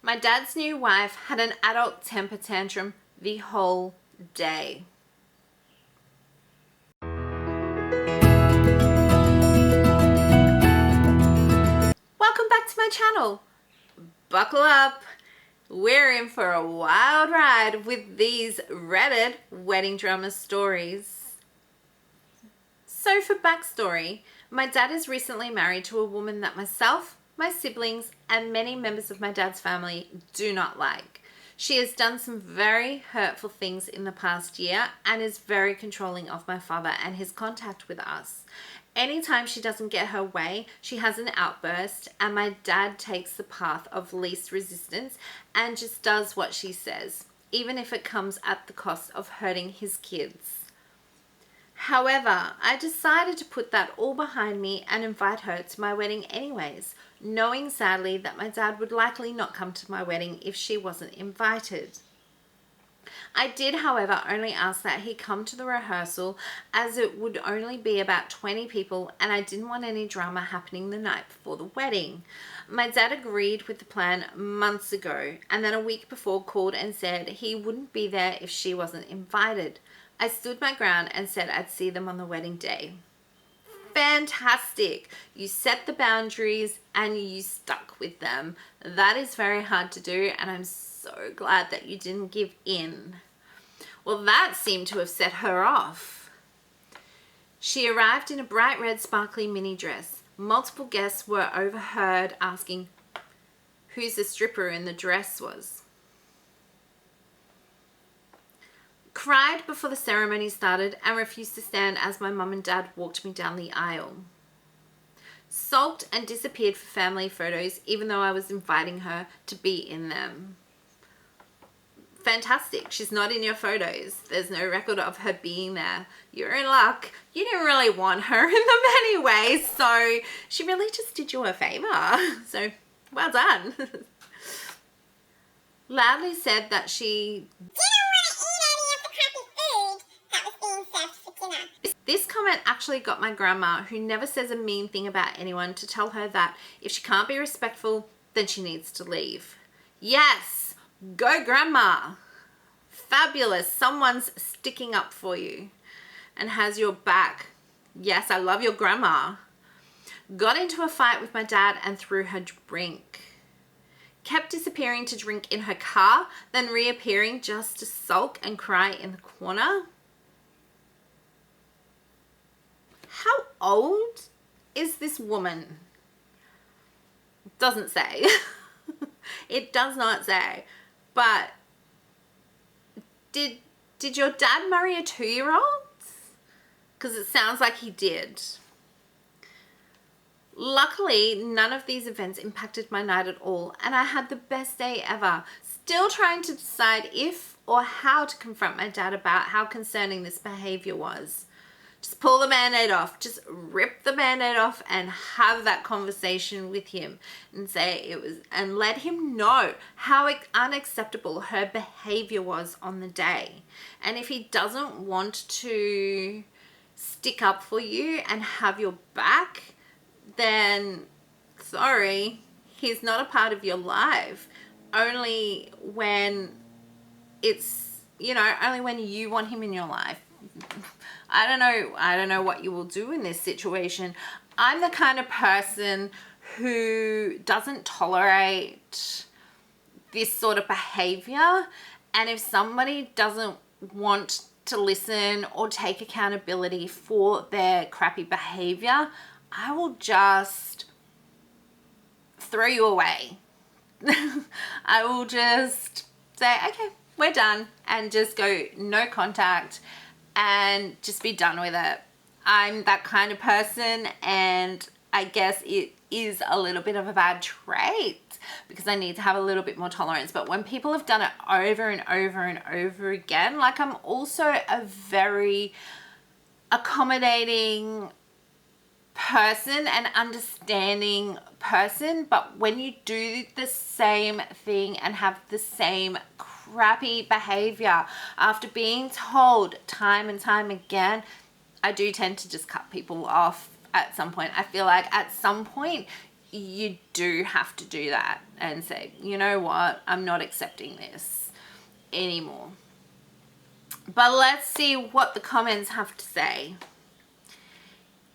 My dad's new wife had an adult temper tantrum the whole day. Welcome back to my channel. Buckle up. We're in for a wild ride with these Reddit wedding drama stories. So for backstory, my dad is recently married to a woman that myself, my siblings, and many members of my dad's family do not like. She has done some very hurtful things in the past year and is very controlling of my father and his contact with us. Anytime she doesn't get her way, she has an outburst, and my dad takes the path of least resistance and just does what she says, even if it comes at the cost of hurting his kids. However, I decided to put that all behind me and invite her to my wedding anyways, knowing sadly that my dad would likely not come to my wedding if she wasn't invited. I did, however, only ask that he come to the rehearsal, as it would only be about 20 people and I didn't want any drama happening the night before the wedding. My dad agreed with the plan months ago, and then a week before called and said he wouldn't be there if she wasn't invited. I stood my ground and said I'd see them on the wedding day. Fantastic! You set the boundaries and you stuck with them. That is very hard to do, and I'm so glad that you didn't give in. Well, that seemed to have set her off. She arrived in a bright red sparkly mini dress. Multiple guests were overheard asking whose the stripper in the dress was. Cried before the ceremony started and refused to stand as my mum and dad walked me down the aisle. Sulked and disappeared for family photos even though I was inviting her to be in them. Fantastic. She's not in your photos. There's no record of her being there. You're in luck. You didn't really want her in them anyway, so she really just did you a favor. So well done. Loudly said that she This comment actually got my grandma, who never says a mean thing about anyone, to tell her that if she can't be respectful, then she needs to leave. Yes, go grandma. Fabulous. Someone's sticking up for you and has your back. Yes, I love your grandma. Got into a fight with my dad and threw her drink. Kept disappearing to drink in her car, then reappearing just to sulk and cry in the corner. How old is this woman? Doesn't say. It does not say. But did your dad marry a 2-year-old? Because it sounds like he did. Luckily, none of these events impacted my night at all, and I had the best day ever. Still trying to decide if or how to confront my dad about how concerning this behavior was. Just pull the band-aid off. Just rip the band-aid off and have that conversation with him and say it was, and let him know how unacceptable her behavior was on the day. And if he doesn't want to stick up for you and have your back, then sorry, he's not a part of your life. Only when it's, only when you want him in your life. I don't know what you will do in this situation. I'm the kind of person who doesn't tolerate this sort of behavior, and if somebody doesn't want to listen or take accountability for their crappy behavior, I will just throw you away. I will just say, okay, we're done, and just go no contact and just be done with it. I'm that kind of person, and I guess it is a little bit of a bad trait because I need to have a little bit more tolerance. But when people have done it over and over and over again, like, I'm also a very accommodating person and understanding person, but when you do the same thing and have the same crappy behavior after being told time and time again, I do tend to just cut people off at some point. I feel like at some point you do have to do that and say, you know what, I'm not accepting this anymore. But let's see what the comments have to say.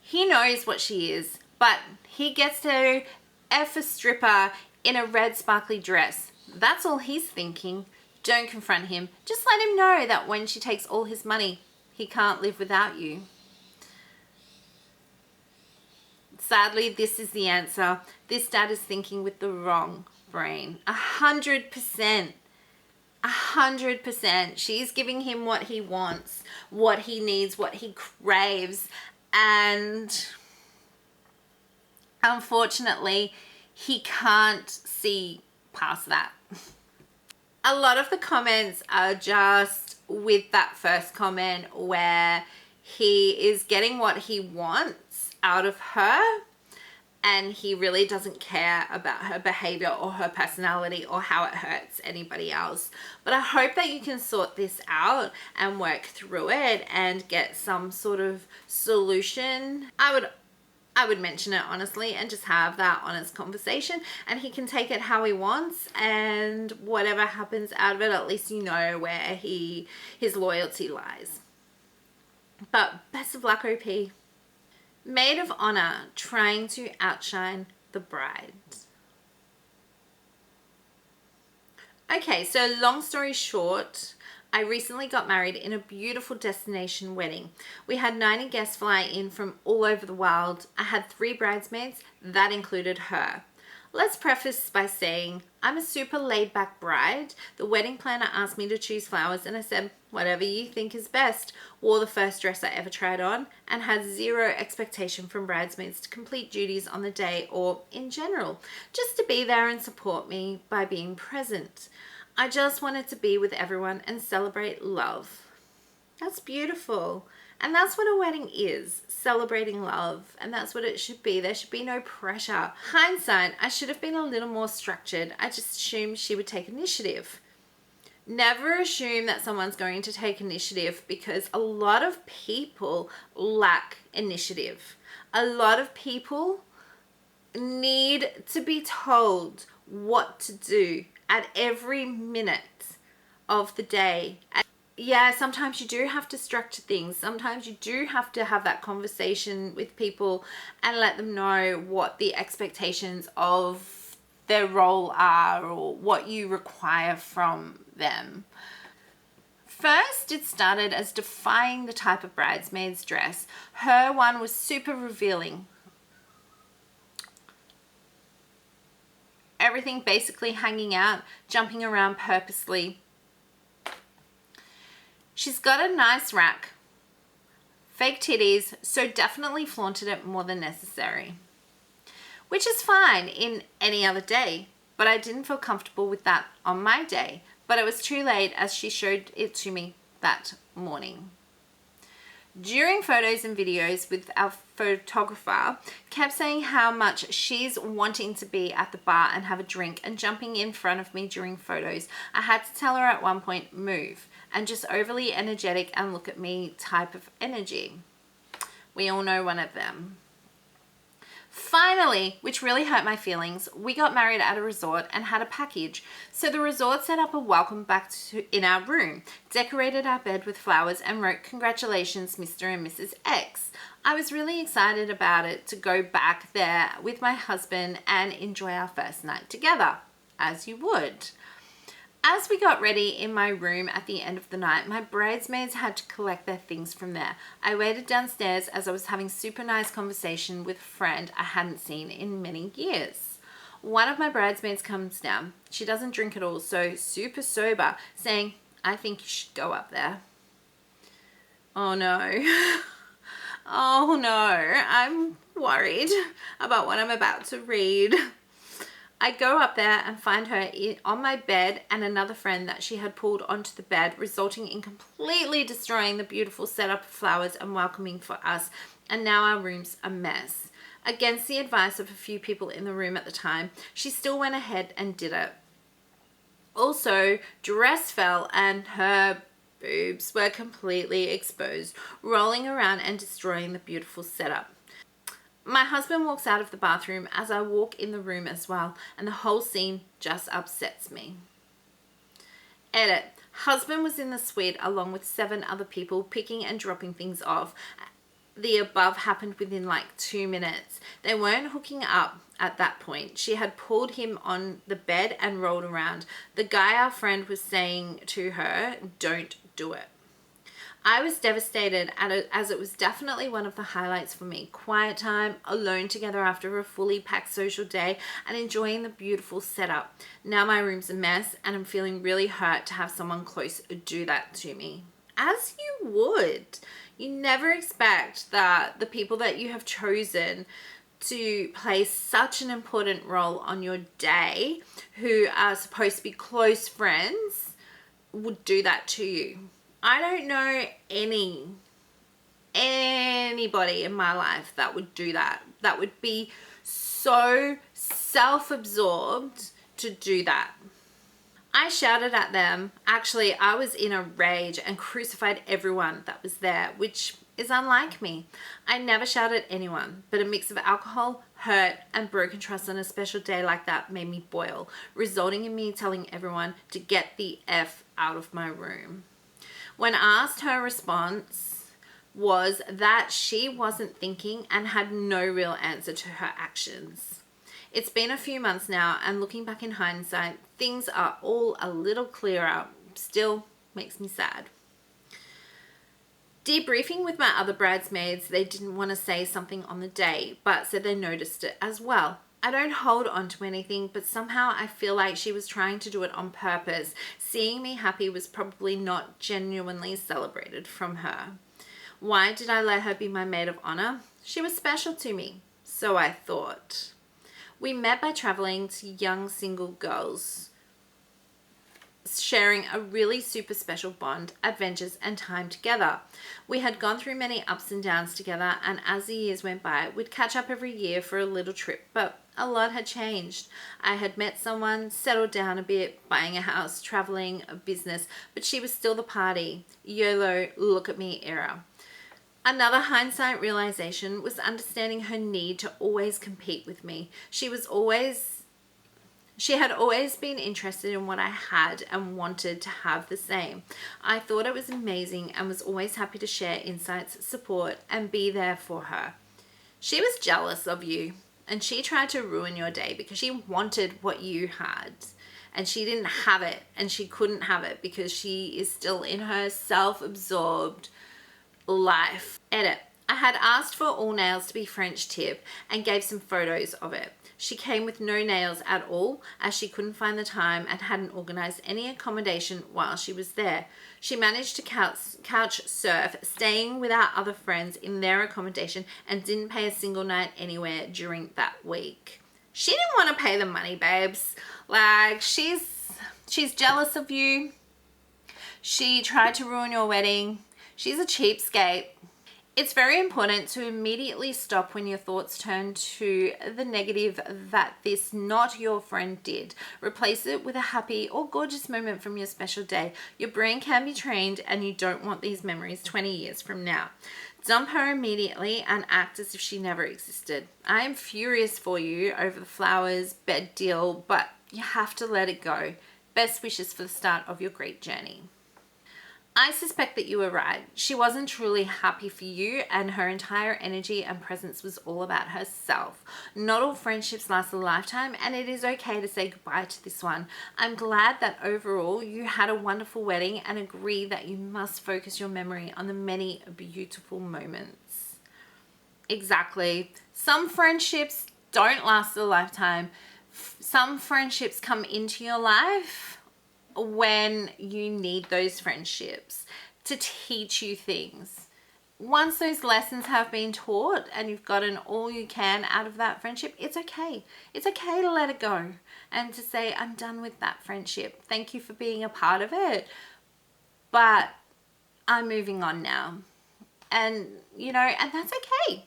He knows what she is, but he gets to F a stripper in a red sparkly dress. That's all he's thinking. Don't confront him. Just let him know that when she takes all his money, he can't live without you. Sadly, this is the answer. This dad is thinking with the wrong brain. 100%. 100%. She's giving him what he wants, what he needs, what he craves. And unfortunately, he can't see past that. A lot of the comments are just with that first comment where he is getting what he wants out of her and he really doesn't care about her behavior or her personality or how it hurts anybody else. But I hope that you can sort this out and work through it and get some sort of solution. I would mention it honestly and just have that honest conversation, and he can take it how he wants, and whatever happens out of it, at least you know where his loyalty lies. But best of luck, OP. Maid of honor trying to outshine the bride. Okay, so long story short, I recently got married in a beautiful destination wedding. We had 90 guests fly in from all over the world. I had 3 bridesmaids, that included her. Let's preface by saying I'm a super laid-back bride. The wedding planner asked me to choose flowers and I said, whatever you think is best. Wore the first dress I ever tried on and had zero expectation from bridesmaids to complete duties on the day or in general, just to be there and support me by being present. I just wanted to be with everyone and celebrate love. That's beautiful. And that's what a wedding is, celebrating love. And that's what it should be. There should be no pressure. Hindsight, I should have been a little more structured. I just assumed she would take initiative. Never assume that someone's going to take initiative, because a lot of people lack initiative. A lot of people need to be told what to do at every minute of the day. Yeah, sometimes you do have to structure things. Sometimes you do have to have that conversation with people and let them know what the expectations of their role are or what you require from them. First, it started as defying the type of bridesmaid's dress. Her one was super revealing. Everything basically hanging out, jumping around purposely. She's got a nice rack, fake titties, so definitely flaunted it more than necessary. Which is fine in any other day, but I didn't feel comfortable with that on my day. But it was too late as she showed it to me that morning. During photos and videos with our photographer, kept saying how much she's wanting to be at the bar and have a drink and jumping in front of me during photos. I had to tell her at one point, move, and just overly energetic and look at me type of energy. We all know one of them. Finally, which really hurt my feelings, we got married at a resort and had a package. So the resort set up a welcome back in our room, decorated our bed with flowers and wrote, "Congratulations, Mr. and Mrs. X." I was really excited about it to go back there with my husband and enjoy our first night together, as you would. As we got ready in my room at the end of the night, my bridesmaids had to collect their things from there. I waited downstairs as I was having super nice conversation with a friend I hadn't seen in many years. One of my bridesmaids comes down. She doesn't drink at all, so super sober, saying, "I think you should go up there." Oh no. Oh no, I'm worried about what I'm about to read. I go up there and find her on my bed and another friend that she had pulled onto the bed, resulting in completely destroying the beautiful setup of flowers and welcoming for us. And now our room's a mess. Against the advice of a few people in the room at the time, she still went ahead and did it. Also, dress fell and her boobs were completely exposed, rolling around and destroying the beautiful setup. My husband walks out of the bathroom as I walk in the room as well, and the whole scene just upsets me. Edit. Husband was in the suite along with 7 other people picking and dropping things off. The above happened within like 2 minutes. They weren't hooking up at that point. She had pulled him on the bed and rolled around. The guy our friend was saying to her, "Don't do it." I was devastated as it was definitely one of the highlights for me. Quiet time, alone together after a fully packed social day, and enjoying the beautiful setup. Now my room's a mess and I'm feeling really hurt to have someone close do that to me. As you would. You never expect that the people that you have chosen to play such an important role on your day, who are supposed to be close friends, would do that to you. I don't know anybody in my life that would do that. That would be so self-absorbed to do that. I shouted at them. Actually, I was in a rage and crucified everyone that was there, which is unlike me. I never shout at anyone, but a mix of alcohol, hurt, and broken trust on a special day like that made me boil, resulting in me telling everyone to get the F out of my room. When asked, her response was that she wasn't thinking and had no real answer to her actions. It's been a few months now, and looking back in hindsight, things are all a little clearer. Still makes me sad. Debriefing with my other bridesmaids, they didn't want to say something on the day, but said they noticed it as well. I don't hold on to anything, but somehow I feel like she was trying to do it on purpose. Seeing me happy was probably not genuinely celebrated from her. Why did I let her be my maid of honor? She was special to me, so I thought. We met by traveling to young single girls, sharing a really super special bond, adventures, and time together. We had gone through many ups and downs together, and as the years went by, we'd catch up every year for a little trip, but a lot had changed. I had met someone, settled down a bit, buying a house, traveling, a business, but she was still the party. YOLO, look at me era. Another hindsight realization was understanding her need to always compete with me. She had always been interested in what I had and wanted to have the same. I thought it was amazing and was always happy to share insights, support, and be there for her. She was jealous of you, and she tried to ruin your day because she wanted what you had. And she didn't have it, and she couldn't have it because she is still in her self-absorbed life. Edit. I had asked for all nails to be French tip and gave some photos of it. She came with no nails at all as she couldn't find the time and hadn't organized any accommodation while she was there. She managed to couch surf, staying with our other friends in their accommodation, and didn't pay a single night anywhere during that week. She didn't want to pay the money, babes. Like, she's jealous of you. She tried to ruin your wedding. She's a cheapskate. It's very important to immediately stop when your thoughts turn to the negative that this not your friend did. Replace it with a happy or gorgeous moment from your special day. Your brain can be trained, and you don't want these memories 20 years from now. Dump her immediately and act as if she never existed. I am furious for you over the flowers bed deal, but you have to let it go. Best wishes for the start of your great journey. I suspect that you were right. She wasn't truly happy for you, and her entire energy and presence was all about herself. Not all friendships last a lifetime, and it is okay to say goodbye to this one. I'm glad that overall you had a wonderful wedding, and agree that you must focus your memory on the many beautiful moments. Exactly. Some friendships don't last a lifetime. Some friendships come into your life when you need those friendships to teach you things. Once those lessons have been taught and you've gotten all you can out of that friendship, it's okay. It's okay to let it go and to say, I'm done with that friendship. Thank you for being a part of it, but I'm moving on now. And, and that's okay.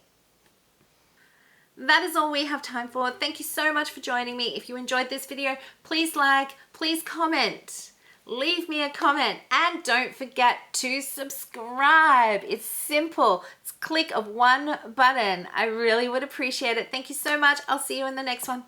That is all we have time for. Thank you so much for joining me. If you enjoyed this video, please like, please comment. leave me a comment, and don't forget to subscribe. It's simple. It's a click of one button. I really would appreciate it. Thank you so much. I'll see you in the next one.